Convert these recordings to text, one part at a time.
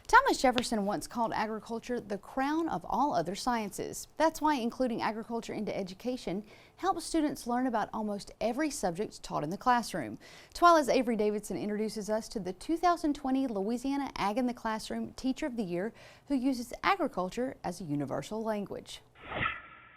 Thomas Jefferson once called agriculture the crown of all other sciences. That's why including agriculture into education helps students learn about almost every subject taught in the classroom. TWILA's Avery Davidson introduces us to the 2020 Louisiana Ag in the Classroom Teacher of the Year, who uses agriculture as a universal language.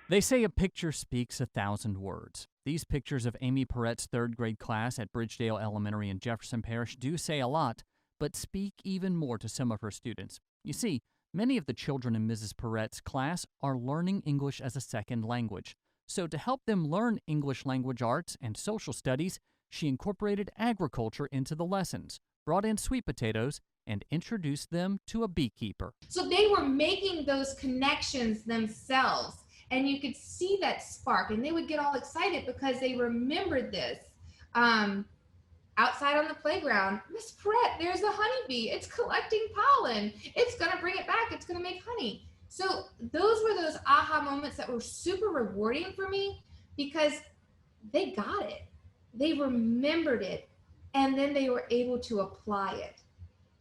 They say a picture speaks 1,000 words. These pictures of Aimee Perret's third grade class at Bridgedale Elementary in Jefferson Parish do say a lot, but speak even more to some of her students. You see, many of the children in Mrs. Perret's class are learning English as a second language. So to help them learn English language arts and social studies, she incorporated agriculture into the lessons, brought in sweet potatoes, and introduced them to a beekeeper. So they were making those connections themselves, and you could see that spark, and they would get all excited because they remembered this. Outside on the playground, Miss Perret, there's a honeybee. It's collecting pollen. It's going to bring it back. It's going to make honey. So those were those aha moments that were super rewarding for me because they got it. They remembered it, and then they were able to apply it.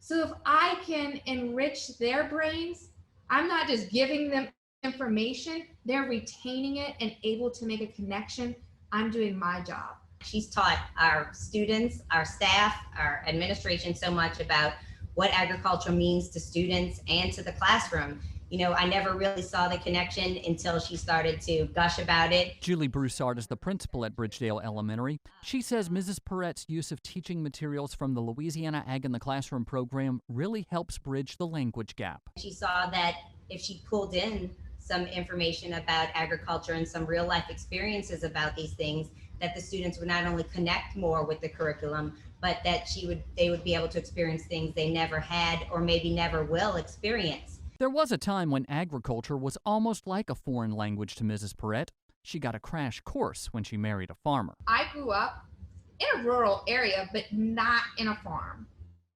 So if I can enrich their brains, I'm not just giving them information, they're retaining it and able to make a connection. I'm doing my job. She's taught our students, our staff, our administration so much about what agriculture means to students and to the classroom. You know, I never really saw the connection until she started to gush about it. Julie Broussard is the principal at Bridgedale Elementary. She says Mrs. Perret's use of teaching materials from the Louisiana Ag in the Classroom program really helps bridge the language gap. She saw that if she pulled in some information about agriculture and some real life experiences about these things, that the students would not only connect more with the curriculum, but that they would be able to experience things they never had or maybe never will experience. There was a time when agriculture was almost like a foreign language to Mrs. Perret. She got a crash course when she married a farmer. I grew up in a rural area, but not in a farm.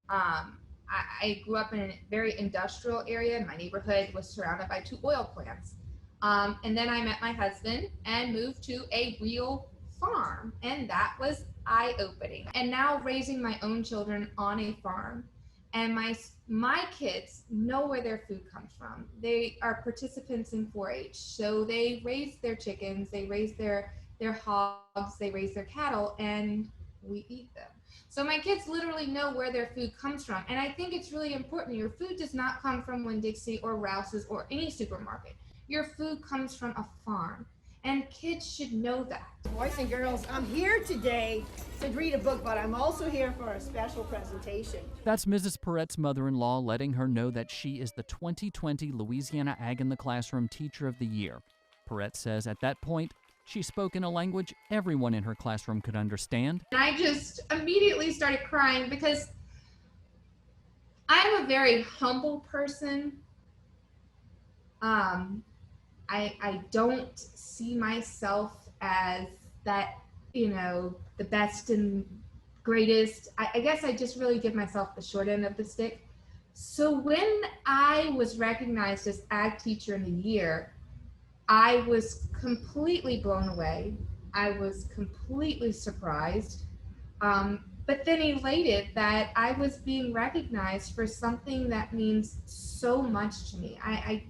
I grew up in a very industrial area, and my neighborhood was surrounded by 2 oil plants. And then I met my husband and moved to a real farm, and that was eye-opening. And now raising my own children on a farm, and my kids know where their food comes from. They are participants in 4-H, so they raise their chickens, they raise their hogs, they raise their cattle, and we eat them. So my kids literally know where their food comes from, and I think it's really important. Your food does not come from Winn-Dixie or Rouse's or any supermarket. Your food comes from a farm, and kids should know that. Boys and girls, I'm here today to read a book, but I'm also here for a special presentation. That's Mrs. Perret's mother-in-law letting her know that she is the 2020 Louisiana Ag in the Classroom Teacher of the Year. Perret says at that point, she spoke in a language everyone in her classroom could understand. And I just immediately started crying because I'm a very humble person. I don't see myself as that, the best and greatest. I guess I just really give myself the short end of the stick. So when I was recognized as Ag Teacher in the Year, I was completely blown away. I was completely surprised, but then elated that I was being recognized for something that means so much to me. I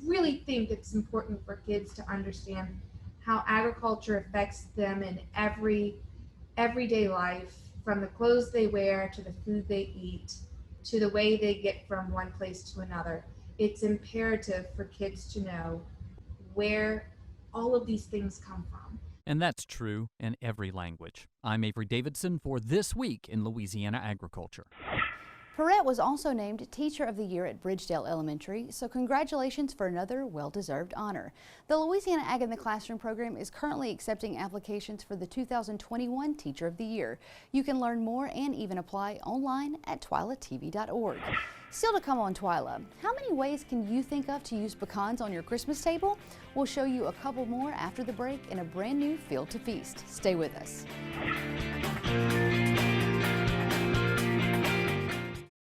really think it's important for kids to understand how agriculture affects them in everyday life, from the clothes they wear to the food they eat to the way they get from one place to another. It's imperative for kids to know where all of these things come from. And that's true in every language. I'm Avery Davidson for This Week in Louisiana Agriculture. Perret was also named Teacher of the Year at Bridgedale Elementary, so congratulations for another well-deserved honor. The Louisiana Ag in the Classroom program is currently accepting applications for the 2021 Teacher of the Year. You can learn more and even apply online at twilatv.org. Still to come on TWILA, how many ways can you think of to use pecans on your Christmas table? We'll show you a couple more after the break in a brand new Field to Feast. Stay with us.